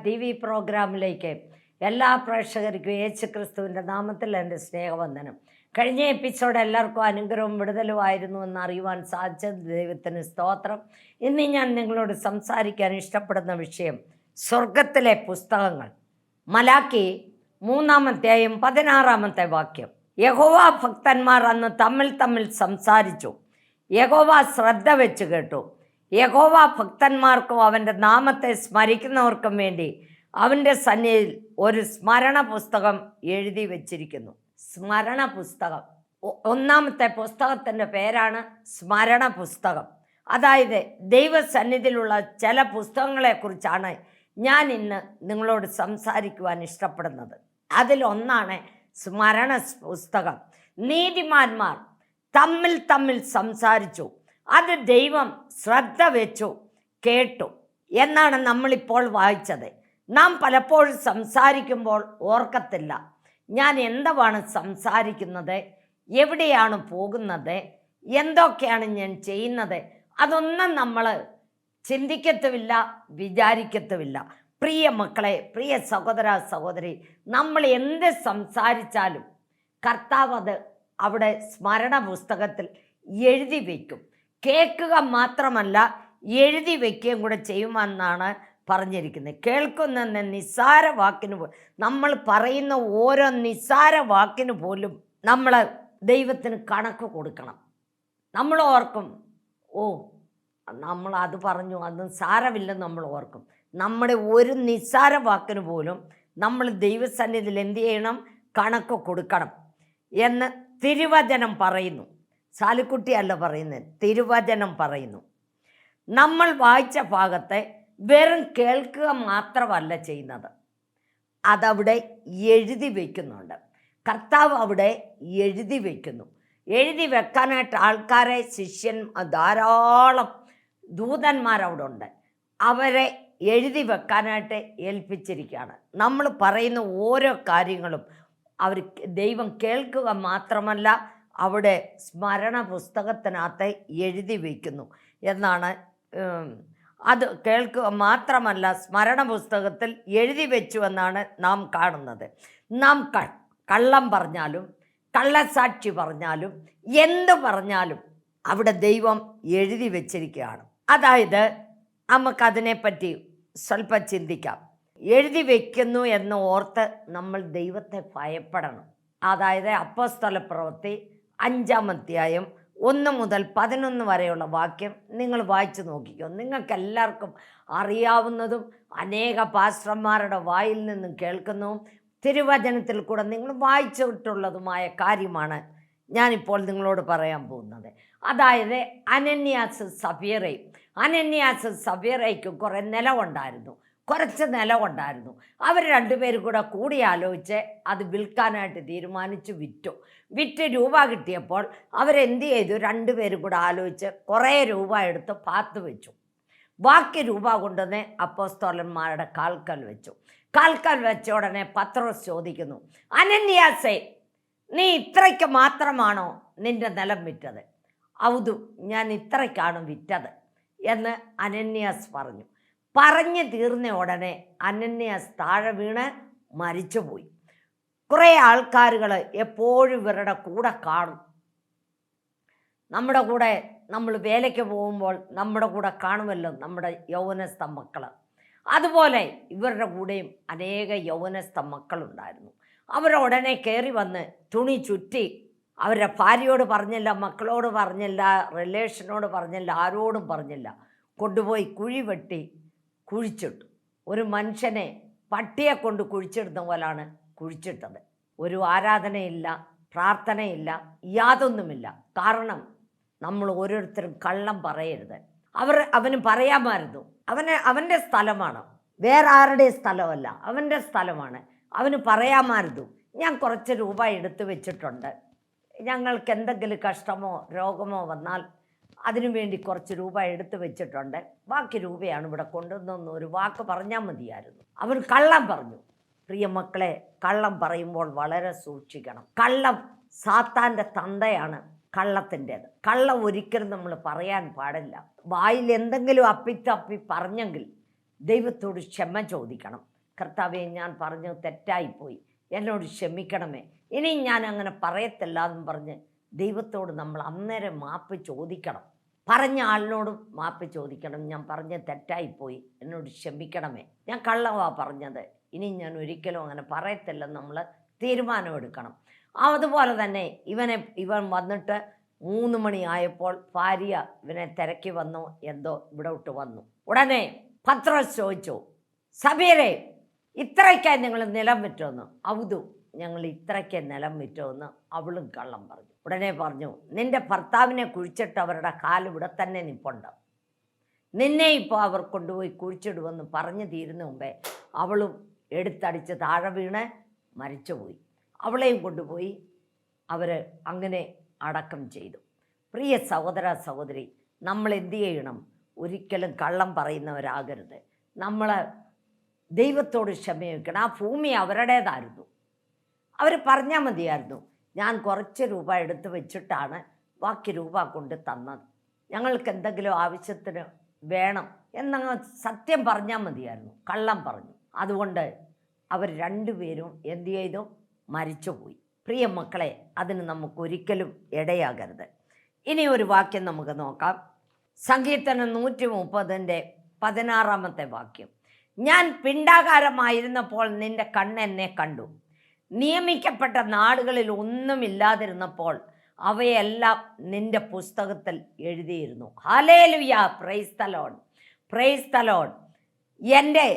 T V പ്രോഗ്രാമിലേക്ക് എല്ലാ പ്രേക്ഷകർക്കും യേശുക്രിസ്തുവിൻ്റെ നാമത്തിൽ എൻ്റെ സ്നേഹവന്ദനം. കഴിഞ്ഞ എപ്പിസോഡ് എല്ലാവർക്കും അനുഗ്രഹവും വിടുതലുമായിരുന്നു എന്ന് അറിയുവാൻ സാധിച്ചത് ദൈവത്തിന് സ്തോത്രം. ഇന്ന് ഞാൻ നിങ്ങളോട് സംസാരിക്കാൻ ഇഷ്ടപ്പെടുന്ന വിഷയം സ്വർഗത്തിലെ പുസ്തകങ്ങൾ. മലാക്കി 3-ാം അധ്യായം 16-ാമത്തെ വാക്യം. യഹോവ ഭക്തന്മാർ അന്ന് തമ്മിൽ സംസാരിച്ചു. യഹോവ ശ്രദ്ധ വെച്ച് കേട്ടു. യഹോവ ഭക്തന്മാർക്കും അവൻ്റെ നാമത്തെ സ്മരിക്കുന്നവർക്കും വേണ്ടി അവൻ്റെ സന്നിധിയിൽ ഒരു സ്മരണ പുസ്തകം എഴുതി വച്ചിരിക്കുന്നു. സ്മരണ പുസ്തകം, ഒന്നാമത്തെ പുസ്തകത്തിൻ്റെ പേരാണ് സ്മരണ പുസ്തകം. അതായത് ദൈവസന്നിധിയിലുള്ള ചില പുസ്തകങ്ങളെക്കുറിച്ചാണ് ഞാൻ ഇന്ന് നിങ്ങളോട് സംസാരിക്കുവാൻ ഇഷ്ടപ്പെടുന്നത്. അതിലൊന്നാണ് സ്മരണ പുസ്തകം. നീതിമാന്മാർ തമ്മിൽ സംസാരിച്ചു, അത് ദൈവം ശ്രദ്ധ വെച്ചു കേട്ടു എന്നാണ് നമ്മളിപ്പോൾ വായിച്ചത്. നാം പലപ്പോഴും സംസാരിക്കുമ്പോൾ ഓർക്കത്തില്ല ഞാൻ എന്താണ് സംസാരിക്കുന്നത്, എവിടെയാണ് പോകുന്നത്, എന്തൊക്കെയാണ് ഞാൻ ചെയ്യുന്നത്, അതൊന്നും നമ്മൾ ചിന്തിക്കത്തുമില്ല, വിചാരിക്കത്തുമില്ല. പ്രിയ മക്കളെ, പ്രിയ സഹോദര സഹോദരി, നമ്മൾ എന്ത് സംസാരിച്ചാലും കർത്താവ് അത് അവിടെ സ്മരണ പുസ്തകത്തിൽ എഴുതി വയ്ക്കും. കേൾക്കുക മാത്രമല്ല, എഴുതി വയ്ക്കുകയും കൂടെ ചെയ്യുമെന്നാണ് പറഞ്ഞിരിക്കുന്നത്. കേൾക്കുന്ന നിസ്സാര വാക്കിന് നമ്മൾ പറയുന്ന ഓരോ നിസ്സാര വാക്കിന് പോലും നമ്മൾ ദൈവത്തിന് കണക്ക് കൊടുക്കണം. നമ്മൾ ഓർക്കും, ഓ നമ്മൾ അത് പറഞ്ഞു, അതൊന്നും സാരമില്ലെന്ന് നമ്മൾ ഓർക്കും. നമ്മുടെ ഒരു നിസ്സാര വാക്കിന് പോലും നമ്മൾ ദൈവസന്നിധിയിൽ എന്ത് ചെയ്യണം? കണക്ക് കൊടുക്കണം എന്ന് തിരുവചനം പറയുന്നു. സാലിക്കുട്ടിയല്ല പറയുന്നത്, തിരുവചനം പറയുന്നു. നമ്മൾ വായിച്ച ഭാഗത്തെ വെറും കേൾക്കുക മാത്രമല്ല ചെയ്യുന്നത്, അതവിടെ എഴുതി വയ്ക്കുന്നുണ്ട്. കർത്താവ് അവിടെ എഴുതി വയ്ക്കുന്നു. എഴുതി വെക്കാനായിട്ട് ആൾക്കാരെ, ധാരാളം ദൂതന്മാരവിടെ ഉണ്ട്. അവരെ എഴുതി വെക്കാനായിട്ട് ഏൽപ്പിച്ചിരിക്കുകയാണ്. നമ്മൾ പറയുന്ന ഓരോ കാര്യങ്ങളും അവർ ദൈവം കേൾക്കുക മാത്രമല്ല, അവിടെ സ്മരണ പുസ്തകത്തിനകത്ത് എഴുതി വയ്ക്കുന്നു എന്നാണ്. അത് കേൾക്കുക മാത്രമല്ല, സ്മരണ പുസ്തകത്തിൽ എഴുതി വെച്ചു എന്നാണ് നാം കാണുന്നത്. നാം കള്ളം പറഞ്ഞാലും കള്ളസാക്ഷി പറഞ്ഞാലും എന്ത് പറഞ്ഞാലും അവിടെ ദൈവം എഴുതി വച്ചിരിക്കുകയാണ്. അതായത് നമുക്കതിനെപ്പറ്റി സ്വല്പം ചിന്തിക്കാം. എഴുതി വയ്ക്കുന്നു എന്ന് ഓർത്ത് നമ്മൾ ദൈവത്തെ ഭയപ്പെടണം. അതായത് അപ്പോസ്തലപ്രവൃത്തി 5-ാം അധ്യായം 1 മുതൽ 11 വരെയുള്ള വാക്യം നിങ്ങൾ വായിച്ചു നോക്കിക്കോ. നിങ്ങൾക്കെല്ലാവർക്കും അറിയാവുന്നതും അനേക പാസ്റ്റർമാരുടെ വായിൽ നിന്നും കേൾക്കുന്നതും തിരുവചനത്തിൽ കൂടെ നിങ്ങൾ വായിച്ചിട്ടുള്ളതുമായ കാര്യമാണ് ഞാനിപ്പോൾ നിങ്ങളോട് പറയാൻ പോകുന്നത്. അതായത് അനന്യാസ് സഫീറയ്ക്കും കുറേ നിലമുണ്ടായിരുന്നു, കുറച്ച് നിലമുണ്ടായിരുന്നു. അവർ രണ്ടുപേരും കൂടി ആലോചിച്ച് അത് വിൽക്കാനായിട്ട് തീരുമാനിച്ചു. വിറ്റ് രൂപ കിട്ടിയപ്പോൾ അവരെന്ത് ചെയ്തു? രണ്ടുപേരും കൂടെ ആലോചിച്ച് കുറേ രൂപ എടുത്ത് പാത്ത് വെച്ചു. ബാക്കി രൂപ കൊണ്ടുവന്ന് അപ്പോസ്തലന്മാരുടെ കാൽക്കൽ വെച്ച ഉടനെ പത്രോസ് ചോദിക്കുന്നു, അനന്യാസേ, നീ ഇത്രയ്ക്ക് മാത്രമാണോ നിന്റെ നിലം വിറ്റത്? ഔതു, ഞാൻ ഇത്രയ്ക്കാണ് വിറ്റത് എന്ന് അനന്യാസ് പറഞ്ഞു തീർന്ന ഉടനെ അനന്യാസ് താഴെ വീണ് മരിച്ചുപോയി. കുറേ ആൾക്കാരുകൾ എപ്പോഴും ഇവരുടെ കൂടെ കാണും. നമ്മുടെ കൂടെ നമ്മൾ വേലയ്ക്ക് പോകുമ്പോൾ നമ്മുടെ കൂടെ കാണുമല്ലോ നമ്മുടെ യൗവനസ്ഥ മക്കൾ. അതുപോലെ ഇവരുടെ കൂടെയും അനേക യൗവനസ്ഥ മക്കളുണ്ടായിരുന്നു. അവരുടനെ കയറി വന്ന് തുണി ചുറ്റി, അവരുടെ ഭാര്യയോട് പറഞ്ഞില്ല, മക്കളോട് പറഞ്ഞില്ല, റിലേഷനോട് പറഞ്ഞില്ല, ആരോടും പറഞ്ഞില്ല, കൊണ്ടുപോയി കുഴി വെട്ടി കുഴിച്ചിട്ടു. ഒരു മനുഷ്യനെ പട്ടിയെ കൊണ്ട് കുഴിച്ചിടുന്ന പോലാണ് കുഴിച്ചിട്ടത്. ഒരു ആരാധനയില്ല, പ്രാർത്ഥനയില്ല, യാതൊന്നുമില്ല. കാരണം നമ്മൾ ഓരോരുത്തരും കള്ളം പറയരുത്. അവന് പറയാമായിരുന്നു, അവൻ്റെ സ്ഥലമാണ്, വേറെ ആരുടെ സ്ഥലമല്ല, അവൻ്റെ സ്ഥലമാണ്. അവന് പറയാമായിരുന്നു, ഞാൻ കുറച്ച് രൂപ എടുത്തു വെച്ചിട്ടുണ്ട്, ഞങ്ങൾക്ക് എന്തെങ്കിലും കഷ്ടമോ രോഗമോ വന്നാൽ അതിനു വേണ്ടി കുറച്ച് രൂപ എടുത്തു വെച്ചിട്ടുണ്ട്, ബാക്കി രൂപയാണ് ഇവിടെ കൊണ്ടുവന്നൊന്ന് ഒരു വാക്ക് പറഞ്ഞാൽ മതിയായിരുന്നു. അവൻ കള്ളം പറഞ്ഞു. പ്രിയ മക്കളെ, കള്ളം പറയുമ്പോൾ വളരെ സൂക്ഷിക്കണം. കള്ളം സാത്താൻ്റെ തന്തയാണ് കള്ളത്തിൻ്റേത്. കള്ളം ഒരിക്കലും നമ്മൾ പറയാൻ പാടില്ല. വായിൽ എന്തെങ്കിലും അപ്പിത്തപ്പി പറഞ്ഞെങ്കിൽ ദൈവത്തോട് ക്ഷമ ചോദിക്കണം. കർത്താവെ, ഞാൻ പറഞ്ഞു തെറ്റായിപ്പോയി, എന്നോട് ക്ഷമിക്കണമേ, ഇനിയും ഞാൻ അങ്ങനെ പറയത്തില്ല എന്നും പറഞ്ഞ് ദൈവത്തോട് നമ്മൾ അന്നേരം മാപ്പ് ചോദിക്കണം. പറഞ്ഞ ആളിനോട് മാപ്പ് ചോദിക്കണം. ഞാൻ പറഞ്ഞ് തെറ്റായിപ്പോയി, എന്നോട് ക്ഷമിക്കണമേ, ഞാൻ കള്ളവാ പറഞ്ഞത്, ഇനി ഞാൻ ഒരിക്കലും അങ്ങനെ പറയത്തില്ലെന്ന് നമ്മൾ തീരുമാനമെടുക്കണം. അതുപോലെ തന്നെ ഇവൻ വന്നിട്ട് 3 മണിയായപ്പോൾ ഭാര്യ ഇവനെ തിരക്കി വന്നു, എന്തോ ഇവിടോട്ട് വന്നു. ഉടനെ പത്രോസ് ചോദിച്ചു, സഭീരെ, ഇത്രയ്ക്കായി നിങ്ങൾ നിലം വിറ്റോന്ന്? ഔതു, ഞങ്ങൾ ഇത്രയ്ക്ക് നിലം വിറ്റോന്ന് അവളും കള്ളം പറഞ്ഞു. ഉടനെ പറഞ്ഞു, നിന്റെ ഭർത്താവിനെ കുഴിച്ചിട്ട് അവരുടെ കാലിവിടെ തന്നെ നിൽപ്പുണ്ട്, നിന്നെ ഇപ്പോൾ അവർ കൊണ്ടുപോയി കുഴിച്ചിടുമെന്ന് പറഞ്ഞു തീരുന്ന മുമ്പേ അവളും എടുത്തടിച്ച് താഴെ വീണ് മരിച്ചുപോയി. അവളെയും കൊണ്ടുപോയി അവർ അങ്ങനെ അടക്കം ചെയ്തു. പ്രിയ സഹോദര സഹോദരി, നമ്മൾ എന്തു ചെയ്യണം? ഒരിക്കലും കള്ളം പറയുന്നവരാകരുത്. നമ്മൾ ദൈവത്തോട് ക്ഷമയോക്കണം. ആ ഭൂമി അവരുടേതായിരുന്നു, അവർ പറഞ്ഞാൽ മതിയായിരുന്നു, ഞാൻ കുറച്ച് രൂപ എടുത്ത് വെച്ചിട്ടാണ് ബാക്കി രൂപ കൊണ്ട് തന്നത്, ഞങ്ങൾക്ക് എന്തെങ്കിലും ആവശ്യത്തിന് വേണം എന്നങ്ങ് സത്യം പറഞ്ഞാൽ മതിയായിരുന്നു. കള്ളം പറഞ്ഞു. അതുകൊണ്ട് അവർ രണ്ടുപേരും എന്തു ചെയ്തു? മരിച്ചുപോയി. പ്രിയ മക്കളെ, അതിന് നമുക്കൊരിക്കലും ഇടയാകരുത്. ഇനി ഒരു വാക്യം നമുക്ക് നോക്കാം. സങ്കീർത്തനം 130:16 വാക്യം. ഞാൻ പിണ്ടാകാരമായിരുന്നപ്പോൾ നിന്റെ കണ്ണെന്നെ കണ്ടു, നിയമിക്കപ്പെട്ട നാടുകളിൽ ഒന്നുമില്ലാതിരുന്നപ്പോൾ അവയെല്ലാം നിന്റെ പുസ്തകത്തിൽ എഴുതിയിരുന്നു. Hallelujah, praise the Lord, praise the Lord. എൻ്റെ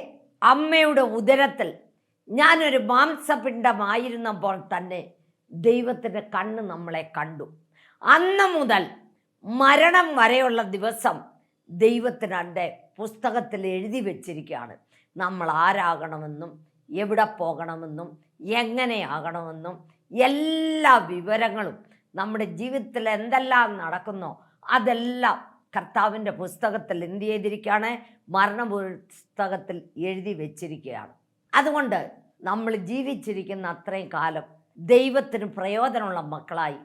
അമ്മയുടെ ഉദരത്തിൽ ഞാനൊരു മാംസപിണ്ഡമായിരുന്നപ്പോൾ തന്നെ ദൈവത്തിൻ്റെ കണ്ണ് നമ്മളെ കണ്ടു. അന്ന് മുതൽ മരണം വരെയുള്ള ദിവസം ദൈവത്തിൻ്റെ പുസ്തകത്തിൽ എഴുതി വച്ചിരിക്കുകയാണ്. നമ്മൾ ആരാകണമെന്നും എവിടെ പോകണമെന്നും എങ്ങനെയാകണമെന്നും എല്ലാ വിവരങ്ങളും നമ്മുടെ ജീവിതത്തിൽ എന്തെല്ലാം നടക്കുന്നോ അതെല്ലാം കർത്താവിൻ്റെ പുസ്തകത്തിൽ എന്ത് ചെയ്തിരിക്കുകയാണ്? മരണ പുസ്തകത്തിൽ എഴുതി വച്ചിരിക്കുകയാണ്. അതുകൊണ്ട് നമ്മൾ ജീവിച്ചിരിക്കുന്ന അത്രയും കാലം ദൈവത്തിന് പ്രയോജനമുള്ള മക്കളായി,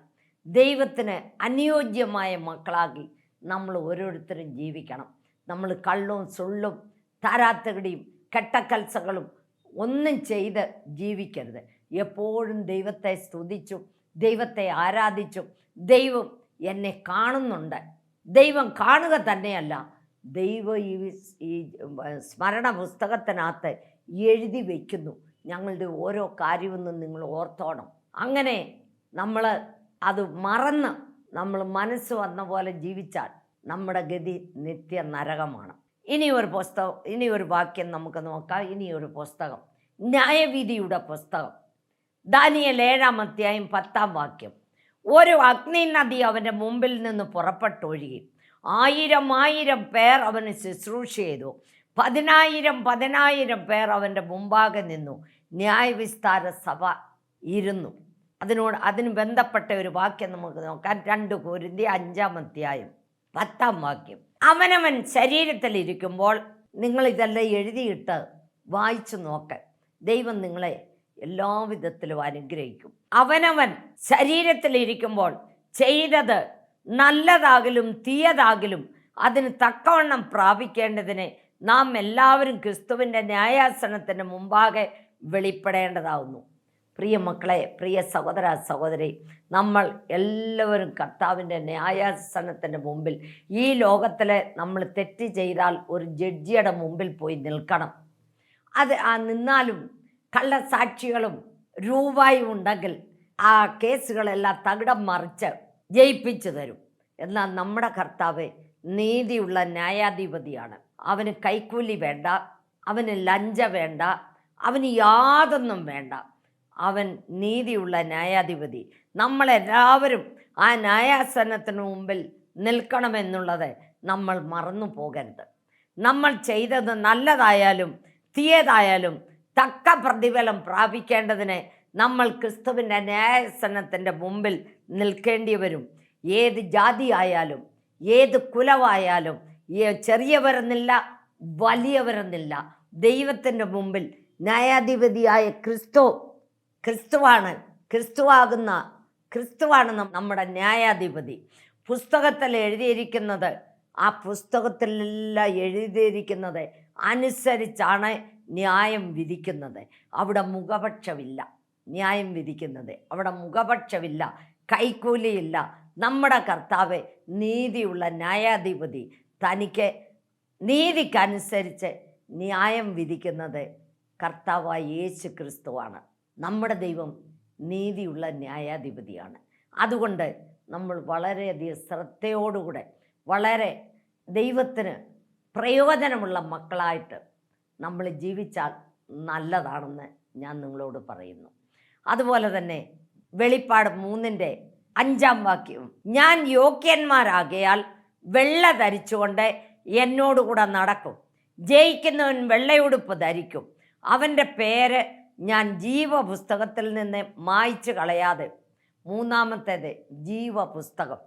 ദൈവത്തിന് അനുയോജ്യമായ മക്കളാക്കി നമ്മൾ ഓരോരുത്തരും ജീവിക്കണം. നമ്മൾ കള്ളും സുള്ളും താരാത്തകടിയും കെട്ടക്കൽസകളും ഒന്നും ചെയ്ത് ജീവിക്കരുത്. എപ്പോഴും ദൈവത്തെ സ്തുതിച്ചും ദൈവത്തെ ആരാധിച്ചും ദൈവം എന്നെ കാണുന്നുണ്ട്, ദൈവം കാണുക തന്നെയല്ല, ദൈവം ഈ സ്മരണ പുസ്തകത്തിനകത്ത് എഴുതി വയ്ക്കുന്നു ഞങ്ങളുടെ ഓരോ കാര്യമൊന്നും നിങ്ങൾ ഓർത്തോണം. അങ്ങനെ നമ്മൾ അത് മറന്ന് നമ്മൾ മനസ്സ് വന്ന പോലെ ജീവിച്ചാൽ നമ്മുടെ ഗതി നിത്യ നരകമാണ്. ഇനി ഒരു വാക്യം നമുക്ക് നോക്കാം. ഇനിയൊരു പുസ്തകം, ന്യായവിധിയുടെ പുസ്തകം, ദാനിയേൽ 7:10 വാക്യം. ഒരു അഗ്നി നദി അവൻ്റെ മുമ്പിൽ നിന്ന് പുറപ്പെട്ടൊഴുകി 1000 പേർ അവന് ശുശ്രൂഷ ചെയ്തു. 10,000 പേർ അവൻ്റെ മുമ്പാകെ നിന്നു. ന്യായവിസ്താര സഭ ഇരുന്നു. അതിന് ബന്ധപ്പെട്ട ഒരു വാക്യം നമുക്ക് നോക്കാം. 2 കൊരിന്ത്യർ 5:10 വാക്യം. അവനവൻ ശരീരത്തിലിരിക്കുമ്പോൾ നിങ്ങളിതെല്ലാം എഴുതിയിട്ട് വായിച്ചു നോക്ക, ദൈവം നിങ്ങളെ എല്ലാവിധത്തിലും അനുഗ്രഹിക്കും. അവനവൻ ശരീരത്തിലിരിക്കുമ്പോൾ ചെയ്തത് നല്ലതാകലും തീയതാകലും അതിന് തക്കവണ്ണം പ്രാപിക്കേണ്ടതിന് നാം എല്ലാവരും ക്രിസ്തുവിൻ്റെ ന്യായാസനത്തിന് മുമ്പാകെ വെളിപ്പെടേണ്ടതാവുന്നു. പ്രിയ മക്കളെ, പ്രിയ സഹോദര സഹോദരി, നമ്മൾ എല്ലാവരും കർത്താവിൻ്റെ ന്യായാസനത്തിൻ്റെ മുമ്പിൽ, ഈ ലോകത്തിലെ നമ്മൾ തെറ്റ് ചെയ്താൽ ഒരു ജഡ്ജിയുടെ മുമ്പിൽ പോയി നിൽക്കണം. നിന്നാലും കള്ളസാക്ഷികളും രൂപയും ഉണ്ടെങ്കിൽ ആ കേസുകളെല്ലാം തകിടം മറിച്ച് ജയിപ്പിച്ചു തരും. എന്നാൽ നമ്മുടെ കർത്താവ് നീതിയുള്ള ന്യായാധിപതിയാണ്. അവന് കൈക്കൂലി വേണ്ട, അവന് ലഞ്ച വേണ്ട, അവന് യാതൊന്നും വേണ്ട. അവൻ നീതിയുള്ള ന്യായാധിപതി. നമ്മളെല്ലാവരും ആ ന്യായാസനത്തിന് മുമ്പിൽ നിൽക്കണമെന്നുള്ളത് നമ്മൾ മറന്നു പോകരുത്. നമ്മൾ ചെയ്തത് നല്ലതായാലും തീയതായാലും തക്ക പ്രതിഫലം പ്രാപിക്കേണ്ടതിന് നമ്മൾ ക്രിസ്തുവിൻ്റെ ന്യായാസനത്തിൻ്റെ മുമ്പിൽ നിൽക്കേണ്ടി വരും. ഏത് ജാതി ആയാലും ഏത് കുലമായാലും ചെറിയവരെന്നില്ല വലിയവരെന്നില്ല, ദൈവത്തിൻ്റെ മുമ്പിൽ ന്യായാധിപതിയായ ക്രിസ്തുവാണ് നമ്മുടെ ന്യായാധിപതി. പുസ്തകത്തിൽ എഴുതിയിരിക്കുന്നത്, ആ പുസ്തകത്തിലെല്ലാം എഴുതിയിരിക്കുന്നത് അനുസരിച്ചാണ് ന്യായം വിധിക്കുന്നത്. അവിടെ മുഖപക്ഷമില്ല. ന്യായം വിധിക്കുന്നത് അവിടെ മുഖപക്ഷമില്ല, കൈക്കൂലിയില്ല. നമ്മുടെ കർത്താവ് നീതിയുള്ള ന്യായാധിപതി. തനിക്ക് നീതിക്കനുസരിച്ച് ന്യായം വിധിക്കുന്നത് കർത്താവായ യേശു ക്രിസ്തുവാണ്. നമ്മുടെ ദൈവം നീതിയുള്ള ന്യായാധിപതിയാണ്. അതുകൊണ്ട് നമ്മൾ വളരെയധികം ശ്രദ്ധയോടുകൂടെ വളരെ ദൈവത്തിന് പ്രയോജനമുള്ള മക്കളായിട്ട് നമ്മൾ ജീവിച്ചാൽ നല്ലതാണെന്ന് ഞാൻ നിങ്ങളോട് പറയുന്നു. അതുപോലെ തന്നെ വെളിപ്പാട് 3:5 ഞാൻ യോഗ്യന്മാരാകയാൽ വെള്ള ധരിച്ചുകൊണ്ട് എന്നോടുകൂടെ നടക്കും. ജയിക്കുന്നവൻ വെള്ളയുടുപ്പ് ധരിക്കും. അവൻ്റെ പേര് ഞാൻ ജീവപുസ്തകത്തിൽ നിന്ന് മായ്ച്ചു കളയാതെ. മൂന്നാമത്തേത് ജീവപുസ്തകം.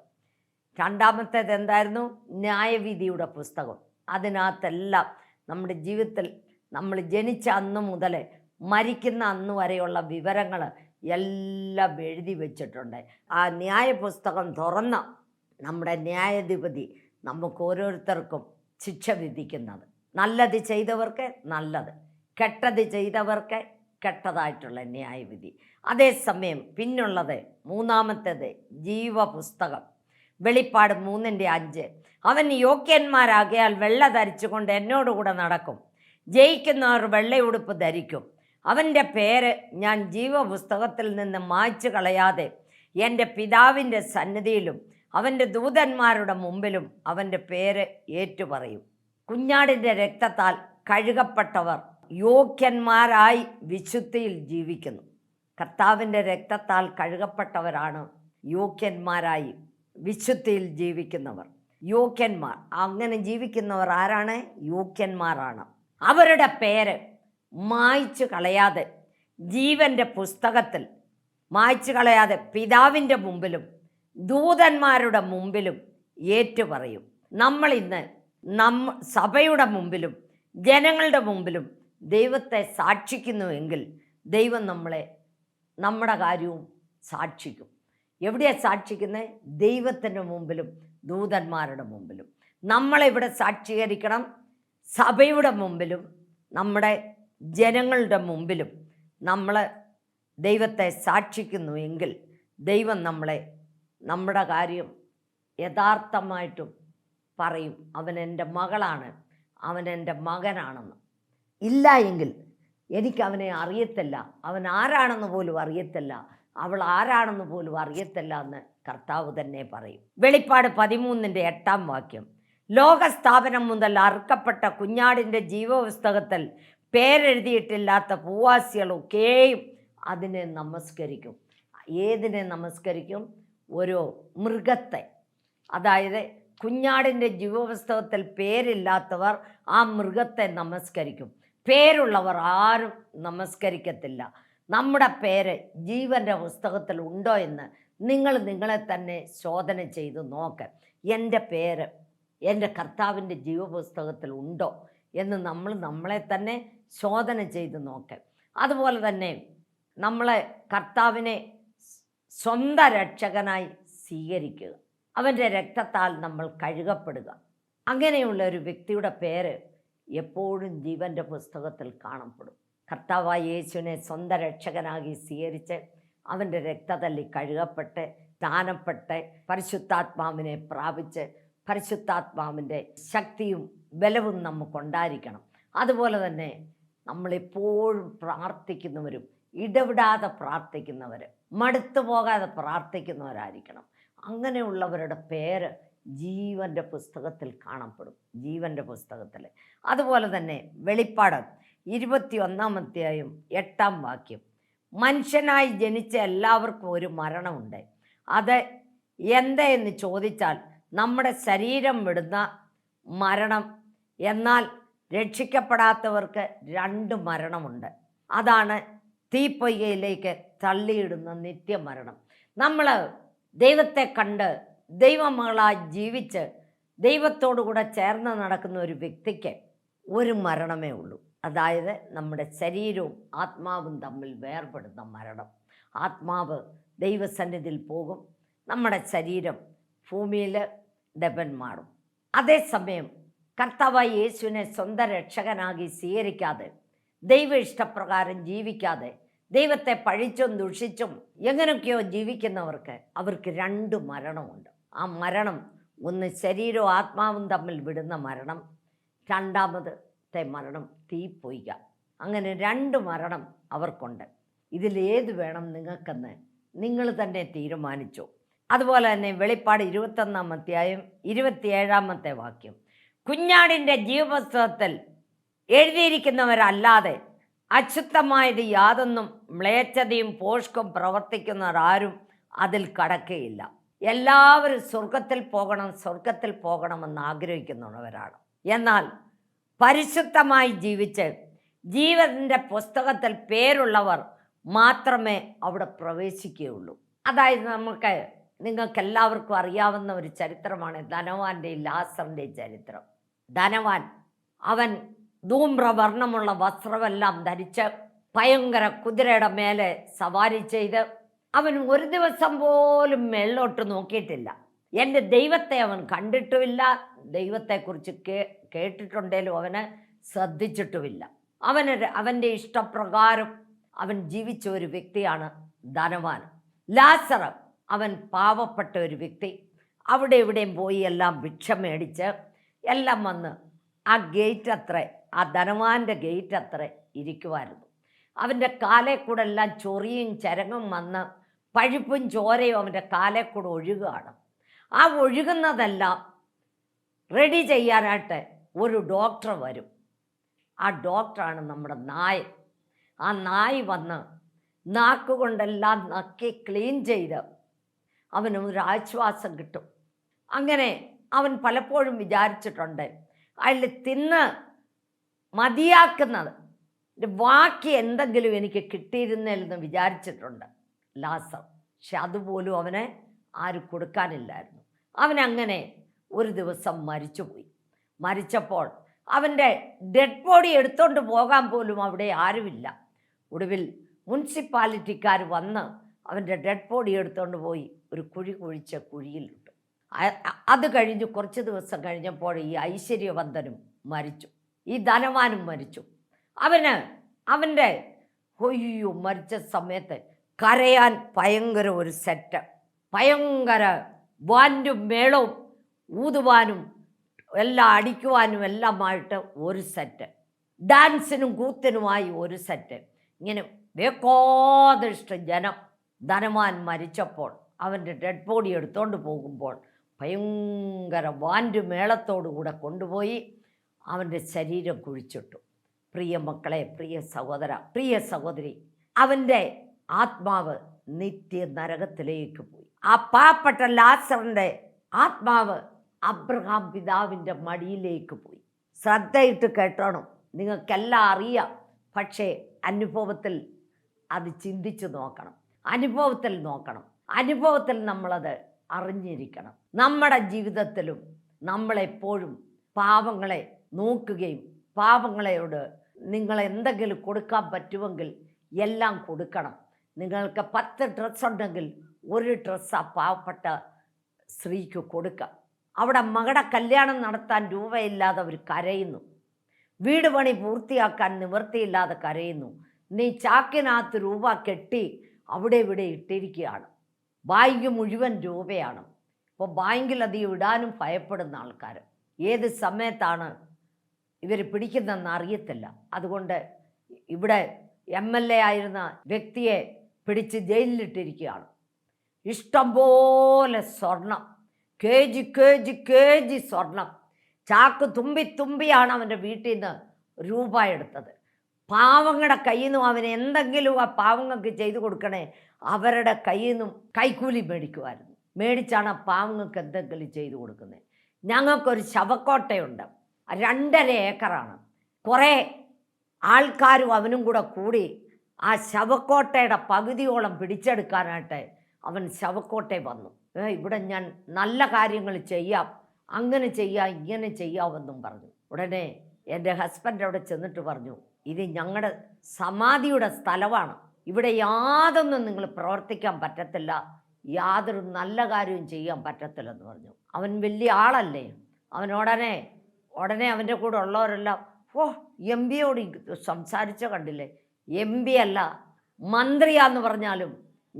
രണ്ടാമത്തേത് എന്തായിരുന്നു? ന്യായവിധിയുടെ പുസ്തകം. അതിനകത്തെല്ലാം നമ്മുടെ ജീവിതത്തിൽ നമ്മൾ ജനിച്ച അന്ന് മുതൽ മരിക്കുന്ന അന്ന് വരെയുള്ള വിവരങ്ങൾ എല്ലാം എഴുതി വച്ചിട്ടുണ്ട്. ആ ന്യായ പുസ്തകം തുറന്ന നമ്മുടെ ന്യായാധിപതി നമുക്ക് ഓരോരുത്തർക്കും ശിക്ഷ വിധിക്കുന്നത്. നല്ലത് ചെയ്തവർക്ക് നല്ലത്, കെട്ടത് ചെയ്തവർക്ക് കെട്ടതായിട്ടുള്ള ന്യായവിധി. അതേസമയം പിന്നുള്ളത് മൂന്നാമത്തേത് ജീവപുസ്തകം. വെളിപ്പാട് 3:5 അവൻ യോഗ്യന്മാരാകയാൽ വെള്ള ധരിച്ചുകൊണ്ട് എന്നോടുകൂടെ നടക്കും. ജയിക്കുന്നവർ വെള്ളയുടുപ്പ് ധരിക്കും. അവൻ്റെ പേര് ഞാൻ ജീവപുസ്തകത്തിൽ നിന്ന് മായ്ച്ചു കളയാതെ എൻ്റെ പിതാവിൻ്റെ സന്നിധിയിലും അവൻ്റെ ദൂതന്മാരുടെ മുമ്പിലും അവൻ്റെ പേര് ഏറ്റുപറയും. കുഞ്ഞാടിൻ്റെ രക്തത്താൽ കഴുകപ്പെട്ടവർ യോഗ്യന്മാരായി വിശുദ്ധിയിൽ ജീവിക്കുന്നു. കർത്താവിൻ്റെ രക്തത്താൽ കഴുകപ്പെട്ടവരാണ് യോഗ്യന്മാരായി വിശുദ്ധിയിൽ ജീവിക്കുന്നവർ. യോഗ്യന്മാർ, അങ്ങനെ ജീവിക്കുന്നവർ ആരാണ്? യോഗ്യന്മാരാണ്. അവരുടെ പേര് മായ്ച്ചു കളയാതെ ജീവൻ്റെ പുസ്തകത്തിൽ മായ്ച്ചു കളയാതെ പിതാവിൻ്റെ മുമ്പിലും ദൂതന്മാരുടെ മുമ്പിലും ഏറ്റുപറയും. നമ്മളിന്ന് സഭയുടെ മുമ്പിലും ജനങ്ങളുടെ മുമ്പിലും ദൈവത്തെ സാക്ഷിക്കുന്നുവെങ്കിൽ ദൈവം നമ്മുടെ കാര്യവും സാക്ഷിക്കും. എവിടെയാണ് സാക്ഷിക്കുന്നത്? ദൈവത്തിൻ്റെ മുമ്പിലും ദൂതന്മാരുടെ മുമ്പിലും. നമ്മളിവിടെ സാക്ഷീകരിക്കണം. സഭയുടെ മുമ്പിലും നമ്മുടെ ജനങ്ങളുടെ മുമ്പിലും നമ്മൾ ദൈവത്തെ സാക്ഷിക്കുന്നുവെങ്കിൽ ദൈവം നമ്മുടെ കാര്യം യഥാർത്ഥമായിട്ടും പറയും. അവൻ എൻ്റെ മകളാണ്, അവൻ എൻ്റെ മകനാണെന്ന്. ഇല്ല എങ്കിൽ എനിക്കവനെ അറിയത്തില്ല, അവൻ ആരാണെന്ന് പോലും അറിയത്തില്ല, അവൾ ആരാണെന്ന് പോലും അറിയത്തില്ല എന്ന് കർത്താവ് തന്നെ പറയും. വെളിപ്പാട് 13:8 ലോകസ്ഥാപനം മുതൽ അറുക്കപ്പെട്ട കുഞ്ഞാടിൻ്റെ ജീവപുസ്തകത്തിൽ പേരെഴുതിയിട്ടില്ലാത്ത ഭൂവാസികളൊക്കെയും അതിനെ നമസ്കരിക്കും. ഏതിനെ നമസ്കരിക്കും? ഒരു മൃഗത്തെ. അതായത് കുഞ്ഞാടിൻ്റെ ജീവപുസ്തകത്തിൽ പേരില്ലാത്തവർ ആ മൃഗത്തെ നമസ്കരിക്കും. പേരുള്ളവർ ആരും നമസ്കരിക്കത്തില്ല. നമ്മുടെ പേര് ജീവൻ്റെ പുസ്തകത്തിൽ ഉണ്ടോ എന്ന് നിങ്ങളെ തന്നെ ശോധന ചെയ്ത് നോക്ക്. എൻ്റെ പേര് എൻ്റെ കർത്താവിൻ്റെ ജീവപുസ്തകത്തിൽ ഉണ്ടോ എന്ന് നമ്മളെ തന്നെ ശോധന ചെയ്ത് നോക്ക്. അതുപോലെ തന്നെ കർത്താവിനെ സ്വന്തം രക്ഷകനായി സ്വീകരിക്കുക. അവൻ്റെ രക്തത്താൽ നമ്മൾ കഴുകപ്പെടുക. അങ്ങനെയുള്ള ഒരു വ്യക്തിയുടെ പേര് എപ്പോഴും ജീവൻ്റെ പുസ്തകത്തിൽ കാണപ്പെടും. കർത്താവായ യേശുവിനെ സ്വന്തം രക്ഷകനായി സ്വീകരിച്ച് അവൻ്റെ രക്തത്തല്ലി കഴുകപ്പെട്ട് സ്നാനപ്പെട്ട് പരിശുദ്ധാത്മാവിനെ പ്രാപിച്ച് പരിശുദ്ധാത്മാവിൻ്റെ ശക്തിയും ബലവും നമുക്കുണ്ടായിരിക്കണം. അതുപോലെ തന്നെ നമ്മളെപ്പോഴും പ്രാർത്ഥിക്കുന്നവരും ഇടവിടാതെ പ്രാർത്ഥിക്കുന്നവർ, മടുത്തു പോകാതെ പ്രാർത്ഥിക്കുന്നവരായിരിക്കണം. അങ്ങനെയുള്ളവരുടെ പേര് ജീവൻ്റെ പുസ്തകത്തിൽ കാണപ്പെടും, ജീവൻ്റെ പുസ്തകത്തിൽ. അതുപോലെ തന്നെ വെളിപ്പാട് 21:8 മനുഷ്യനായി ജനിച്ച എല്ലാവർക്കും ഒരു മരണമുണ്ട്. അത് എന്തെന്ന് ചോദിച്ചാൽ നമ്മുടെ ശരീരം വിടുന്ന മരണം. എന്നാൽ രക്ഷിക്കപ്പെടാത്തവർക്ക് 2 മരണമുണ്ട്. അതാണ് തീപ്പൊയ്കയിലേക്ക് തള്ളിയിടുന്ന നിത്യമരണം. നമ്മൾ ദൈവത്തെ കണ്ട് ദൈവമകളായി ജീവിച്ച് ദൈവത്തോടു കൂടെ ചേർന്ന് നടക്കുന്ന ഒരു വ്യക്തിക്ക് ഒരു മരണമേ ഉള്ളൂ. അതായത് നമ്മുടെ ശരീരവും ആത്മാവും തമ്മിൽ വേർപെടുന്ന മരണം. ആത്മാവ് ദൈവസന്നിധിയിൽ പോകും, നമ്മുടെ ശരീരം ഭൂമിയിൽ ഡബൻ മാറും. അതേസമയം കർത്താവായ യേശുവിനെ സ്വന്തം രക്ഷകനാക്കി സ്വീകരിക്കാതെ ദൈവ ഇഷ്ടപ്രകാരം ജീവിക്കാതെ ദൈവത്തെ പഴിച്ചും ദുഷിച്ചും എങ്ങനെയൊക്കെയോ ജീവിക്കുന്നവർക്ക് അവർക്ക് 2 മരണമുണ്ട്. ആ മരണം ഒന്ന് ശരീരവും ആത്മാവും തമ്മിൽ വിടുന്ന മരണം, രണ്ടാമത്തെ മരണം തീപ്പൊയ്ക. അങ്ങനെ 2 മരണം അവർക്കുണ്ട്. ഇതിലേത് വേണം നിങ്ങൾക്കെന്ന് നിങ്ങൾ തന്നെ തീരുമാനിച്ചു. അതുപോലെ തന്നെ വെളിപ്പാട് 21-ാം അധ്യായം 27-ാമത്തെ വാക്യം, കുഞ്ഞാടിൻ്റെ ജീവപുസ്തകത്തിൽ എഴുതിയിരിക്കുന്നവരല്ലാതെ അശുദ്ധമായത് യാതൊന്നും മ്ലേച്ഛതയും പോഷ്കും പ്രവർത്തിക്കുന്നവർ ആരും അതിൽ കടക്കുകയില്ല. എല്ലാവരും സ്വർഗത്തിൽ പോകണമെന്ന് ആഗ്രഹിക്കുന്നവരാണ്. എന്നാൽ പരിശുദ്ധമായി ജീവിച്ച് ജീവൻ്റെ പുസ്തകത്തിൽ പേരുള്ളവർ മാത്രമേ അവിടെ പ്രവേശിക്കുകയുള്ളൂ. അതായത് നിങ്ങൾക്കെല്ലാവർക്കും അറിയാവുന്ന ഒരു ചരിത്രമാണ് ധനവാന്റെയും ലാസറിൻ്റെയും ചരിത്രം. ധനവാൻ അവൻ ധൂമ്രവർണ്ണമുള്ള വസ്ത്രമെല്ലാം ധരിച്ച് ഭയങ്കര കുതിരയുടെ മേലെ സവാരി ചെയ്ത് അവൻ ഒരു ദിവസം പോലും മേളിലോട്ട് നോക്കിയിട്ടില്ല. എൻ്റെ ദൈവത്തെ അവൻ കണ്ടിട്ടുമില്ല, ദൈവത്തെക്കുറിച്ച് കേട്ടിട്ടുണ്ടെങ്കിലും അവന് ശ്രദ്ധിച്ചിട്ടുമില്ല. അവൻ്റെ ഇഷ്ടപ്രകാരം അവൻ ജീവിച്ച ഒരു വ്യക്തിയാണ് ധനവാൻ. ലാസർ അവൻ പാവപ്പെട്ട ഒരു വ്യക്തി. അവിടെ ഇവിടെയും പോയി എല്ലാം ഭിക്ഷ മേടിച്ച് എല്ലാം വന്ന് ആ ധനവാൻ്റെ ഗേറ്റ് അത്ര ഇരിക്കുമായിരുന്നു. അവൻ്റെ കാലേ കൂടെ എല്ലാം ചൊറിയും ചരങ്ങും വന്ന് പഴുപ്പും ചോരയും അവൻ്റെ കാലേ കൂടെ ഒഴുകുകയാണ്. ആ ഒഴുകുന്നതെല്ലാം റെഡി ചെയ്യാനായിട്ട് ഒരു ഡോക്ടർ വരും. ആ ഡോക്ടറാണ് നമ്മുടെ നായ്. ആ നായ് വന്ന് നാക്കുകൊണ്ടെല്ലാം നക്കി ക്ലീൻ ചെയ്ത് അവന് ഒരു ആശ്വാസം കിട്ടും. അങ്ങനെ അവൻ പലപ്പോഴും വിചാരിച്ചിട്ടുണ്ട്, അതിൽ തിന്ന് മതിയാക്കുന്നത് ബാക്കി എന്തെങ്കിലും എനിക്ക് കിട്ടിയിരുന്നില്ലെന്ന് വിചാരിച്ചിട്ടുണ്ട് ലാസർ. പക്ഷെ അതുപോലും അവന് ആരും കൊടുക്കാനില്ലായിരുന്നു. അവനങ്ങനെ ഒരു ദിവസം മരിച്ചുപോയി. മരിച്ചപ്പോൾ അവൻ്റെ ഡെഡ് ബോഡി എടുത്തുകൊണ്ട് പോകാൻ പോലും അവിടെ ആരുമില്ല. ഒടുവിൽ മുനിസിപ്പാലിറ്റിക്കാർ വന്ന് അവൻ്റെ ഡെഡ് ബോഡി എടുത്തുകൊണ്ട് പോയി ഒരു കുഴി കുഴിച്ച കുഴിയിലിട്ടു. അത് കഴിഞ്ഞ് കുറച്ച് ദിവസം കഴിഞ്ഞപ്പോൾ ഈ ഐശ്വര്യവന്തനും മരിച്ചു, ഈ ധനവാനും മരിച്ചു. അവൻ്റെ മരിച്ച സമയത്ത് കരയാൻ ഭയങ്കര ഒരു സെറ്റ്, ഭയങ്കര ബാൻഡും മേളവും ഊതുവാനും എല്ലാം അടിക്കുവാനും എല്ലാമായിട്ട് ഒരു സെറ്റ്, ഡാൻസിനും കൂത്തിനുമായി ഒരു സെറ്റ്. ഇങ്ങനെ വേക്കോദിഷ്ട ജനം. ധനവാൻ മരിച്ചപ്പോൾ അവൻ്റെ ഡെഡ് ബോഡി എടുത്തുകൊണ്ട് പോകുമ്പോൾ ഭയങ്കര ബാൻഡ് മേളത്തോടുകൂടെ കൊണ്ടുപോയി അവൻ്റെ ശരീരം കുഴിച്ചിട്ടു. പ്രിയ മക്കളെ, പ്രിയ സഹോദര, പ്രിയ സഹോദരി, അവൻ്റെ ആത്മാവ് നിത്യ നരകത്തിലേക്ക് പോയി. ആ പാവപ്പെട്ട ലാസറിൻ്റെ ആത്മാവ് അബ്രഹാം പിതാവിൻ്റെ മടിയിലേക്ക് പോയി. ശ്രദ്ധയിട്ട് കേട്ടോണം, നിങ്ങൾക്കെല്ലാം അറിയാം. പക്ഷേ അനുഭവത്തിൽ അത് ചിന്തിച്ചു നോക്കണം, അനുഭവത്തിൽ നമ്മളത് അറിഞ്ഞിരിക്കണം. നമ്മുടെ ജീവിതത്തിലും നമ്മളെപ്പോഴും പാവങ്ങളെ നോക്കുകയും പാവങ്ങളോട് നിങ്ങൾ എന്തെങ്കിലും കൊടുക്കാൻ പറ്റുമെങ്കിൽ എല്ലാം കൊടുക്കണം. നിങ്ങൾക്ക് 10 ഡ്രസ്സ് ഉണ്ടെങ്കിൽ ഒരു ഡ്രസ്സ് ആ പാവപ്പെട്ട സ്ത്രീക്ക് കൊടുക്കാം. അവിടെ മകളുടെ കല്യാണം നടത്താൻ രൂപയില്ലാതെ അവർ കരയുന്നു, വീട് പണി പൂർത്തിയാക്കാൻ നിവൃത്തിയില്ലാതെ കരയുന്നു. നീ ചാക്കിനകത്ത് രൂപ കെട്ടി അവിടെ ഇവിടെ ഇട്ടിരിക്കുകയാണ്. ബാങ്ക് മുഴുവൻ രൂപയാണ്. ഇപ്പോൾ ബാങ്കിൽ അധികം ഇടാനും ഭയപ്പെടുന്ന ആൾക്കാർ. ഏത് സമയത്താണ് ഇവർ പിടിക്കുന്നതെന്ന് അറിയത്തില്ല. അതുകൊണ്ട് ഇവിടെ MLA ആയിരുന്ന വ്യക്തിയെ പിടിച്ച് ജയിലിലിട്ടിരിക്കുകയാണ്. ഇഷ്ടംപോലെ സ്വർണം, കേജി സ്വർണം, ചാക്ക് തുമ്പിയാണ് അവൻ്റെ വീട്ടിൽ നിന്ന് രൂപ എടുത്തത്. പാവങ്ങളുടെ കയ്യിൽ നിന്നും അവന് എന്തെങ്കിലും ആ പാവങ്ങൾക്ക് ചെയ്തു കൊടുക്കണേ, അവരുടെ കയ്യിൽ നിന്നും കൈക്കൂലി മേടിച്ചാണ് ആ പാവങ്ങൾക്ക് എന്തെങ്കിലും ചെയ്തു കൊടുക്കുന്നത്. ഞങ്ങൾക്കൊരു ശവക്കോട്ടയുണ്ട്, 2.5 ഏക്കറാണ്. കുറേ ആൾക്കാരും അവനും കൂടി ആ ശവക്കോട്ടയുടെ പകുതിയോളം പിടിച്ചെടുക്കാനായിട്ട് അവൻ ശവക്കോട്ടയിൽ വന്നു. ഇവിടെ ഞാൻ നല്ല കാര്യങ്ങൾ ചെയ്യാം, അങ്ങനെ ചെയ്യാം, ഇങ്ങനെ ചെയ്യാമെന്നും പറഞ്ഞു. ഉടനെ എൻ്റെ ഹസ്ബൻഡ് അവിടെ ചെന്നിട്ട് പറഞ്ഞു, ഇത് ഞങ്ങളുടെ സമാധിയുടെ സ്ഥലമാണ്, ഇവിടെ യാതൊന്നും നിങ്ങൾ പ്രവർത്തിക്കാൻ പറ്റത്തില്ല, യാതൊരു നല്ല കാര്യവും ചെയ്യാൻ പറ്റത്തില്ലെന്ന് പറഞ്ഞു. അവൻ വലിയ ആളല്ലേ. അവനുടനെ ഉടനെ അവൻ്റെ കൂടെ ഉള്ളവരെല്ലാം, ഓ എം പിയോട് സംസാരിച്ച കണ്ടില്ലേ, എം പി അല്ല മന്ത്രിയാന്ന് പറഞ്ഞാലും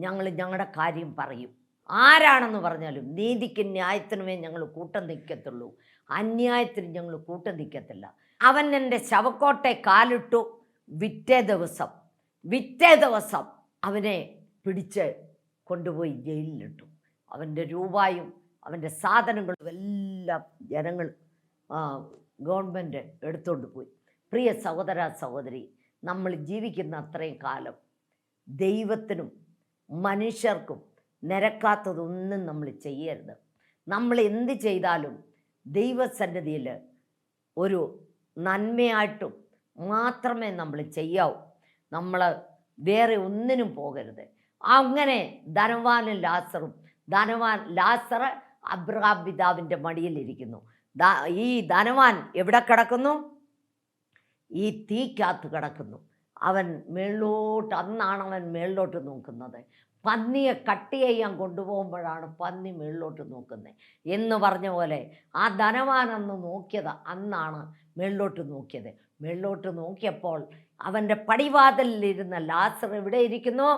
ഞങ്ങൾ ഞങ്ങളുടെ കാര്യം പറയും, ആരാണെന്ന് പറഞ്ഞാലും നീതിക്കും ന്യായത്തിനുമേ ഞങ്ങൾ കൂട്ടം നിൽക്കത്തുള്ളൂ, അന്യായത്തിന് ഞങ്ങൾ കൂട്ടം നിൽക്കത്തില്ല. അവൻ എൻ്റെ ശവക്കോട്ടെ കാലിട്ടു. വിറ്റേ ദിവസം അവനെ പിടിച്ച് കൊണ്ടുപോയി ജയിലിലിട്ടു. അവൻ്റെ രൂപായും അവൻ്റെ സാധനങ്ങളും എല്ലാം ജനങ്ങൾ ഗവൺമെൻറ് എടുത്തുകൊണ്ട് പോയി. പ്രിയ സഹോദര സഹോദരി, നമ്മൾ ജീവിക്കുന്ന അത്രയും കാലം ദൈവത്തിനും മനുഷ്യർക്കും നിരക്കാത്തതൊന്നും നമ്മൾ ചെയ്യരുത്. നമ്മൾ എന്ത് ചെയ്താലും ദൈവസന്നിധിയിൽ ഒരു നന്മയായിട്ടും മാത്രമേ നമ്മൾ ചെയ്യാവൂ. നമ്മൾ വേറെ ഒന്നിനും പോകരുത്. അങ്ങനെ ധനവാൻ ലാസർ അബ്രഹാം പിതാവിൻ്റെ മടിയിലിരിക്കുന്നു. ഈ ധനവാൻ എവിടെ കിടക്കുന്നു? ഈ തീക്കകത്ത് കിടക്കുന്നു. അവൻ അന്നാണ് അവൻ മേളിലോട്ട് നോക്കുന്നത്. പന്നിയെ കട്ട് ചെയ്യാൻ കൊണ്ടുപോകുമ്പോഴാണ് പന്നി മേളിലോട്ട് നോക്കുന്നത് എന്ന് പറഞ്ഞ പോലെ ആ ധനവാൻ അന്ന് നോക്കിയത് അന്നാണ് മേളിലോട്ട് നോക്കിയത്. മേളിലോട്ട് നോക്കിയപ്പോൾ അവൻ്റെ പടിവാതിലിരുന്ന ലാസർ എവിടെ ഇരിക്കുന്നു?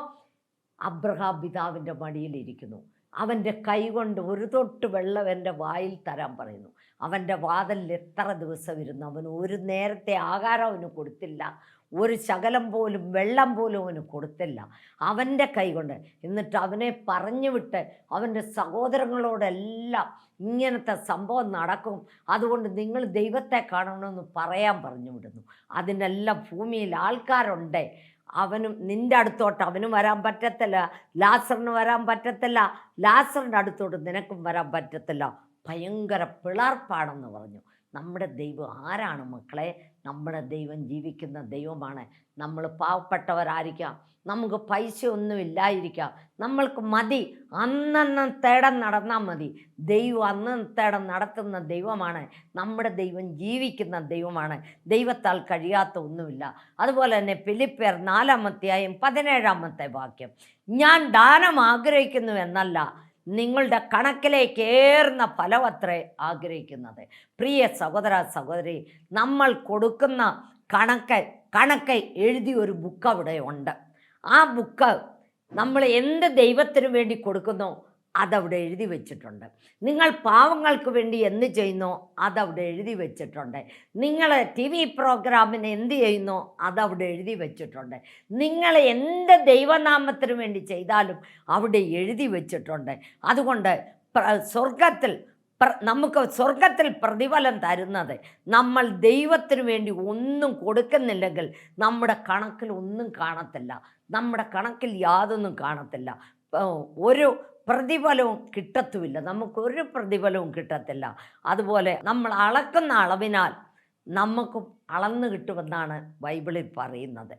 അബ്രഹാം പിതാവിൻ്റെ മടിയിലിരിക്കുന്നു. അവൻ്റെ കൈ കൊണ്ട് ഒരു തൊട്ട് വെള്ളം എൻ്റെ വായിൽ തരാൻ പറയുന്നു. അവൻ്റെ വാതിലിൽ എത്ര ദിവസം ഇരുന്നു. അവന് ഒരു നേരത്തെ ആഹാരം അവന് കൊടുത്തില്ല, ഒരു ശകലം പോലും വെള്ളം പോലും അവന് കൊടുത്തില്ല, അവൻ്റെ കൈ കൊണ്ട്. എന്നിട്ട് അവനെ പറഞ്ഞു വിട്ട് അവൻ്റെ സഹോദരങ്ങളോടെല്ലാം ഇങ്ങനത്തെ സംഭവം നടക്കും, അതുകൊണ്ട് നിങ്ങൾ ദൈവത്തെ കാണണമെന്ന് പറയാൻ പറഞ്ഞു വിടുന്നു. അതിനെല്ലാം ഭൂമിയിൽ ആൾക്കാരുണ്ട്. അവനും നിൻ്റെ അടുത്തോട്ട് അവനും വരാൻ പറ്റത്തില്ല, ലാസറിന് വരാൻ പറ്റത്തില്ല, ലാസറിൻ്റെ അടുത്തോട്ട് നിനക്കും വരാൻ പറ്റത്തില്ല. ഭയങ്കര പിളർപ്പാണെന്ന് പറഞ്ഞു. നമ്മുടെ ദൈവം ആരാണ് മക്കളെ? നമ്മുടെ ദൈവം ജീവിക്കുന്ന ദൈവമാണ്. നമ്മൾ പാവപ്പെട്ടവരായിരിക്കാം, നമുക്ക് പൈസ ഒന്നും ഇല്ലായിരിക്കാം, നമ്മൾക്ക് മതി, അന്നത്തേടം നടന്നാൽ മതി. ദൈവം അന്നത്തേടം നടത്തുന്ന ദൈവമാണ്. നമ്മുടെ ദൈവം ജീവിക്കുന്ന ദൈവമാണ്. ദൈവത്താൽ കഴിയാത്ത ഒന്നുമില്ല. അതുപോലെ തന്നെ ഫിലിപ്പിയർ 4:17 ഞാൻ ദാനം ആഗ്രഹിക്കുന്നു എന്നല്ല, നിങ്ങളുടെ കണക്കിലേക്ക് ഏറുന്ന ഫലമത്രേ ആഗ്രഹിക്കുന്നത്. പ്രിയ സഹോദര സഹോദരി, നമ്മൾ കൊടുക്കുന്ന കണക്ക് എഴുതി ഒരു ബുക്ക് അവിടെ ഉണ്ട്. ആ ബുക്ക് നമ്മൾ എന്ത് ദൈവത്തിന് വേണ്ടി കൊടുക്കുന്നോ അതവിടെ എഴുതി വെച്ചിട്ടുണ്ട്. നിങ്ങൾ പാവങ്ങൾക്ക് വേണ്ടി എന്ത് ചെയ്യുന്നോ അതവിടെ എഴുതി വെച്ചിട്ടുണ്ട്. നിങ്ങൾ TV പ്രോഗ്രാമിന് എന്ത് ചെയ്യുന്നോ അതവിടെ എഴുതി വെച്ചിട്ടുണ്ട്. നിങ്ങൾ എന്ത് ദൈവനാമത്തിന് വേണ്ടി ചെയ്താലും അവിടെ എഴുതി വെച്ചിട്ടുണ്ട്. അതുകൊണ്ട് നമുക്ക് സ്വർഗത്തിൽ പ്രതിഫലം തരുന്നത്, നമ്മൾ ദൈവത്തിന് വേണ്ടി ഒന്നും കൊടുക്കുന്നില്ലെങ്കിൽ നമ്മുടെ കണക്കിൽ ഒന്നും കാണത്തില്ല, നമ്മുടെ കണക്കിൽ യാതൊന്നും കാണത്തില്ല, ഒരു പ്രതിഫലവും കിട്ടത്തുമില്ല, നമുക്കൊരു പ്രതിഫലവും കിട്ടത്തില്ല. അതുപോലെ നമ്മൾ അളക്കുന്ന അളവിനാൽ നമുക്കും അളന്ന് കിട്ടുമെന്നാണ് ബൈബിളിൽ പറയുന്നത്.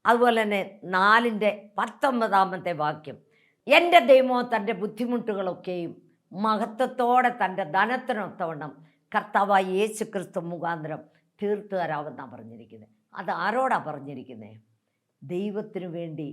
അതുപോലെ തന്നെ 4:19 എൻ്റെ ദൈവമോ തൻ്റെ ബുദ്ധിമുട്ടുകളൊക്കെയും മഹത്വത്തോടെ തൻ്റെ ധനത്തിനൊത്തവണ്ണം കർത്താവായ യേശു ക്രിസ്തു മുഖാന്തരം തീർത്തു തരാമെന്നാണ് പറഞ്ഞിരിക്കുന്നത്. അത് ആരോടാണ് പറഞ്ഞിരിക്കുന്നത്? ദൈവത്തിനു വേണ്ടി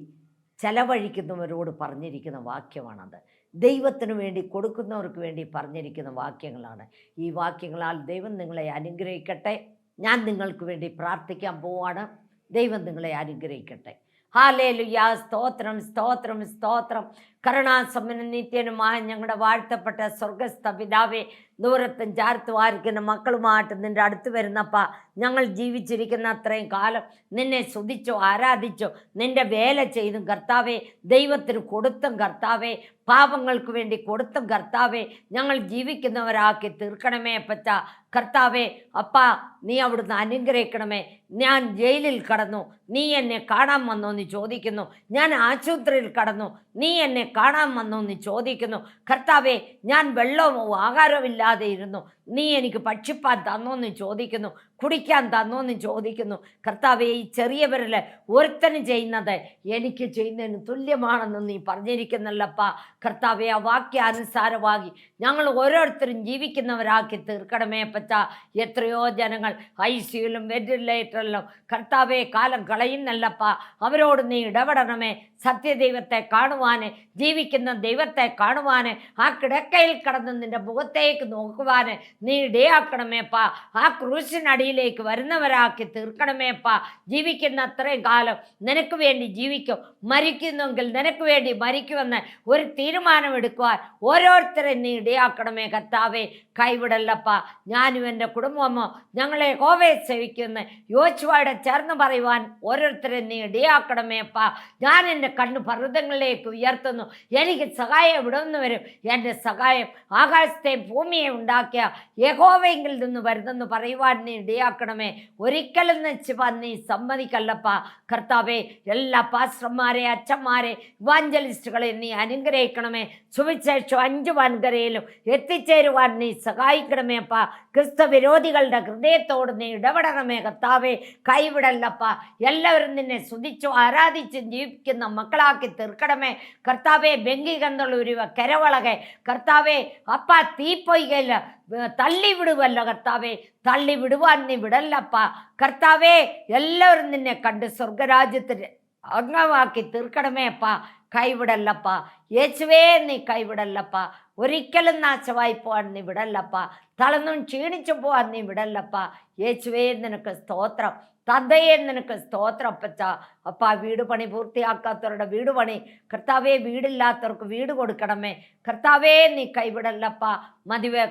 ചെലവഴിക്കുന്നവരോട് പറഞ്ഞിരിക്കുന്ന വാക്യമാണത്. ദൈവത്തിനു വേണ്ടി കൊടുക്കുന്നവർക്ക് വേണ്ടി പറഞ്ഞിരിക്കുന്ന വാക്യങ്ങളാണ്. ഈ വാക്യങ്ങളാൽ ദൈവം നിങ്ങളെ അനുഗ്രഹിക്കട്ടെ. ഞാൻ നിങ്ങൾക്ക് വേണ്ടി പ്രാർത്ഥിക്കാൻ പോവാണ്. ദൈവം നിങ്ങളെ അനുഗ്രഹിക്കട്ടെ. ഹല്ലേലൂയ. സ്തോത്രം സ്തോത്രം സ്തോത്രം. കരുണാസമ്പന്നനും നിത്യനുമായ ഞങ്ങളുടെ വാഴ്ത്തപ്പെട്ട സ്വർഗസ്ഥ പിതാവേ, ദൂരത്തും ചാർത്തും ആയിരിക്കുന്ന മക്കളുമായിട്ട് നിൻ്റെ അടുത്ത് വരുന്നപ്പ ഞങ്ങൾ ജീവിച്ചിരിക്കുന്ന അത്രയും കാലം നിന്നെ സ്തുതിച്ചോ ആരാധിച്ചോ നിൻ്റെ വേല ചെയ്തും കർത്താവേ, ദൈവത്തിന് കൊടുത്തും കർത്താവേ, പാപങ്ങൾക്ക് വേണ്ടി കൊടുത്തും കർത്താവേ, ഞങ്ങൾ ജീവിക്കുന്നവരാക്കി തീർക്കണമേ അപ്പച്ച. കർത്താവേ അപ്പാ, നീ അവിടുന്ന് അനുഗ്രഹിക്കണമേ. ഞാൻ ജയിലിൽ കടന്നു, നീ എന്നെ കാണാൻ വന്നോ എന്ന് ചോദിക്കുന്നു. ഞാൻ ആശുപത്രിയിൽ കടന്നു, നീ എന്നെ കാണാൻ വന്നോ എന്ന് ചോദിക്കുന്നു. കർത്താവേ, ഞാൻ വെള്ളവും ആഹാരവും ഇല്ലാതെ ഇരുന്നു, നീ എനിക്ക് ഭക്ഷിപ്പാൻ തന്നോ എന്ന് ചോദിക്കുന്നു. കുടിക്കാൻ തന്നോ എന്ന് ചോദിക്കുന്നു. കർത്താവേ, ഈ ചെറിയവരിൽ ഒരുത്തനും ചെയ്യുന്നത് എനിക്ക് ചെയ്യുന്നതിന് തുല്യമാണെന്ന് നീ പറഞ്ഞിരിക്കുന്നല്ലപ്പാ. കർത്താവെ, ആ വാക്യാനുസാരമാകി ഞങ്ങൾ ഓരോരുത്തരും ജീവിക്കുന്നവരാക്കി തീർക്കണമേ അപ്പച്ച. എത്രയോ ജനങ്ങൾ ICUയിലും വെന്റിലേറ്ററിലും കർത്താവെ കാലം കളയുന്നല്ലപ്പാ. അവരോട് നീ ഇടപെടണമേ. സത്യദൈവത്തെ കാണുവാന്, ജീവിക്കുന്ന ദൈവത്തെ കാണുവാന്, ആ കിടക്കയിൽ കടന്ന് നിന്റെ മുഖത്തേക്ക് നോക്കുവാന് നീ ഇടയാക്കണമേപ്പാ. ആ ക്രൂശിനടിയിലേക്ക് വരുന്നവരാക്കി തീർക്കണമേപ്പാ. ജീവിക്കുന്ന അത്രയും കാലം നിനക്ക് വേണ്ടി ജീവിക്കും, മരിക്കുന്നെങ്കിൽ നിനക്ക് വേണ്ടി മരിക്കുമെന്ന് ഒരു തീരുമാനമെടുക്കുവാൻ ഓരോരുത്തരെ നീ ഇടയാക്കണമേ കർത്താവേ. കൈവിടല്ലപ്പാ. ഞാനും എൻ്റെ കുടുംബമോ ഞങ്ങളെ യഹോവയെ സേവിക്കുന്ന യോശുവയോട് ചേർന്ന് പറയുവാൻ ഓരോരുത്തരെ നീ ഇടയാക്കണമേപ്പാ. ഞാൻ എൻ്റെ കണ്ണ് പർവ്വതങ്ങളിലേക്ക് ഉയർത്തുന്നു, എനിക്ക് സഹായം ഇവിടെ നിന്ന് വരും. എൻ്റെ സഹായം ആകാശത്തെയും ഭൂമിയെ ഉണ്ടാക്കിയ യഹോവയെങ്കിൽ നിന്ന് വരുന്നെന്ന് പറയുവാൻ നീ ഇടയാക്കണമേ. ഒരിക്കലും നശിപ്പാൻ നീ സമ്മതിക്കല്ലപ്പാ. കർത്താവേ, എല്ലാ പാസ്റ്റർമാരെ, അച്ഛന്മാരെ, ഇവാഞ്ചലിസ്റ്റുകളെ നീ അനുഗ്രഹിക്കണമേ. സുവിശേഷം 5 വൻകരയിലും എത്തിച്ചേരുവാൻ നീ സഹായിക്കണമേ അപ്പാ. ക്രിസ്തു വിരോധികളുടെ ഹൃദയത്തോട് നീ ഇടപെടണമേ കർത്താവേ. കൈവിടല്ലപ്പാ. എല്ലാവരും നിന്നെ സ്തുതിച്ചു ആരാധിച്ചും ജീവിക്കുന്ന മക്കളാക്കി തീർക്കണമേ കർത്താവേ. ബെങ്കികന്തളൂരിവ കരവളകെ കർത്താവേ അപ്പാ, തീപ്പൊയ്കയില്ല തള്ളിവിടുവല്ലോ കർത്താവേ. തള്ളിവിടുവാൻ നീ വിടല്ലപ്പാ കർത്താവേ. എല്ലാവരും നിന്നെ കണ്ട് സ്വർഗരാജ്യത്തിന് അംഗമാക്കി തീർക്കണമേ അപ്പാ. കൈവിടല്ലപ്പാ യേശുവേ, നീ കൈവിടല്ലപ്പാ. ഒരിക്കലും നാശമായി പോവാൻ നീ വിടല്ലപ്പാ. തളർന്നും ക്ഷീണിച്ചു പോവാൻ നീ വിടല്ലപ്പാ. യേശുവേ, നിനക്ക് സ്തോത്രം. തന്തയെ, നിനക്ക് സ്തോത്രം അപ്പച്ച. അപ്പാ, വീട് പണി പൂർത്തിയാക്കാത്തവരുടെ വീട് പണി കർത്താവേ, വീടില്ലാത്തവർക്ക് വീട് കൊടുക്കണമേ കർത്താവേ. നീ കൈവിടല്ലപ്പാ.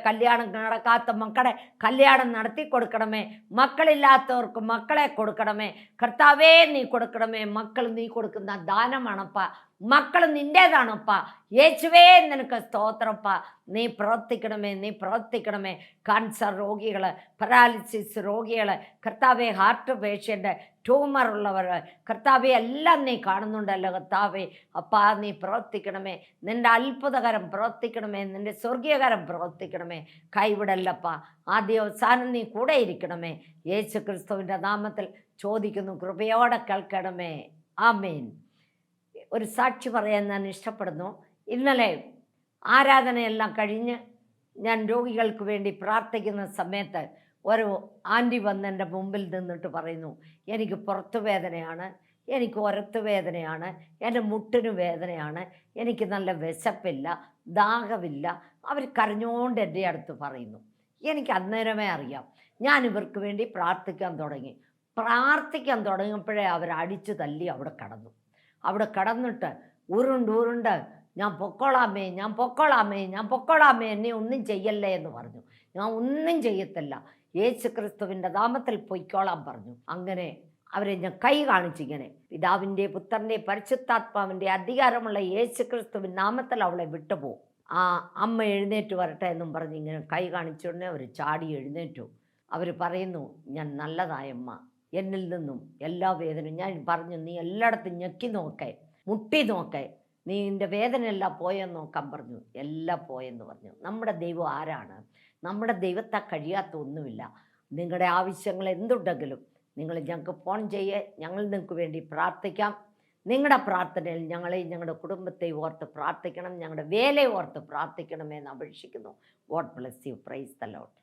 കല്യാണം നടക്കാത്ത മക്കളെ കല്യാണം നടത്തി കൊടുക്കണമേ. മക്കളില്ലാത്തവർക്ക് മക്കളെ കൊടുക്കണമേ കർത്താവേ. നീ കൊടുക്കണമേ. മക്കൾ നീ കൊടുക്കുന്ന ദാനമാണപ്പാ. മക്കൾ നിൻ്റേതാണപ്പാ. യേശുവേ, നിനക്ക് സ്തോത്രപ്പാ. നീ പ്രവർത്തിക്കണമേ, നീ പ്രവർത്തിക്കണമേ. കാൻസർ രോഗികൾ, പാരാലിസിസ് രോഗികൾ കർത്താവെ, ഹാർട്ട് പേഷ്യൻ്റ്, ട്യൂമർ ഉള്ളവർ കർത്താവെ, എല്ലാം നീ കാണുന്നുണ്ടല്ലോ കർത്താവെ. അപ്പാ, നീ പ്രവർത്തിക്കണമേ. നിൻ്റെ അത്ഭുതകരം പ്രവർത്തിക്കണമേ. നിൻ്റെ സ്വർഗീയകരം പ്രവർത്തിക്കണമേ. കൈവിടല്ലപ്പാ. ആദ്യ അവസാനം നീ കൂടെ ഇരിക്കണമേ. യേശു ക്രിസ്തുവിൻ്റെ നാമത്തിൽ ചോദിക്കുന്നു, കൃപയോടെ കേൾക്കണമേ. ആമേൻ. ഒരു സാക്ഷി പറയാൻ ഞാൻ ഇഷ്ടപ്പെടുന്നു. ഇന്നലെ ആരാധനയെല്ലാം കഴിഞ്ഞ് ഞാൻ രോഗികൾക്ക് വേണ്ടി പ്രാർത്ഥിക്കുന്ന സമയത്ത് ഒരു ആൻറ്റി വന്ന് എൻ്റെ മുമ്പിൽ നിന്നിട്ട് പറയുന്നു, എനിക്ക് പുറത്തു വേദനയാണ്, എനിക്ക് ഉരത്ത് വേദനയാണ്, എൻ്റെ മുട്ടിന് വേദനയാണ്, എനിക്ക് നല്ല വിശപ്പില്ല, ദാഹമില്ല. അവർ കരഞ്ഞുകൊണ്ട് എൻ്റെ അടുത്ത് പറയുന്നു. എനിക്ക് അന്നേരമേ അറിയാം. ഞാൻ ഇവർക്ക് വേണ്ടി പ്രാർത്ഥിക്കാൻ തുടങ്ങിയപ്പോഴേ അവർ അടിച്ചു തല്ലി അവിടെ കടന്നു. അവിടെ കടന്നിട്ട് ഉരുണ്ട് ഞാൻ പൊക്കോളാമേ, എന്നെ ഒന്നും ചെയ്യല്ലേ എന്ന് പറഞ്ഞു. ഞാൻ ഒന്നും ചെയ്യത്തില്ല, യേശു ക്രിസ്തുവിൻ്റെ നാമത്തിൽ പൊയ്ക്കോളാൻ പറഞ്ഞു. അങ്ങനെ അവരെ ഞാൻ കൈ കാണിച്ചിങ്ങനെ, പിതാവിൻ്റെ പുത്രൻ്റെ പരിശുദ്ധാത്മാവിൻ്റെ അധികാരമുള്ള യേശു ക്രിസ്തുവിൻ നാമത്തിൽ അവളെ വിട്ടുപോകും. ആ അമ്മ എഴുന്നേറ്റ് വരട്ടെ എന്നും പറഞ്ഞ് ഇങ്ങനെ കൈ കാണിച്ചുകൊണ്ടേ അവർ ചാടി എഴുന്നേറ്റു. അവർ പറയുന്നു, ഞാൻ നല്ലതായമ്മ, എന്നിൽ നിന്നും എല്ലാ വേദനയും ഞാൻ പറഞ്ഞു, നീ എല്ലായിടത്തും ഞെക്കി നോക്കേ, മുട്ടി നോക്കേ, നീ നിൻ്റെ വേദനയെല്ലാം പോയെന്ന് നോക്കാൻ പറഞ്ഞു. എല്ലാം പോയെന്ന് പറഞ്ഞു. നമ്മുടെ ദൈവം ആരാണ്? നമ്മുടെ ദൈവത്തെ കഴിയാത്ത ഒന്നുമില്ല. നിങ്ങളുടെ ആവശ്യങ്ങൾ എന്തുണ്ടെങ്കിലും നിങ്ങൾ ഞങ്ങൾക്ക് ഫോൺ ചെയ്യേ, ഞങ്ങൾ നിങ്ങൾക്ക് വേണ്ടി പ്രാർത്ഥിക്കാം. നിങ്ങളുടെ പ്രാർത്ഥനയിൽ ഞങ്ങളെയും ഞങ്ങളുടെ കുടുംബത്തെ ഓർത്ത് പ്രാർത്ഥിക്കണം, ഞങ്ങളുടെ വേലയെ ഓർത്ത് പ്രാർത്ഥിക്കണമെന്ന് അപേക്ഷിക്കുന്നു. God bless you. Praise the Lord.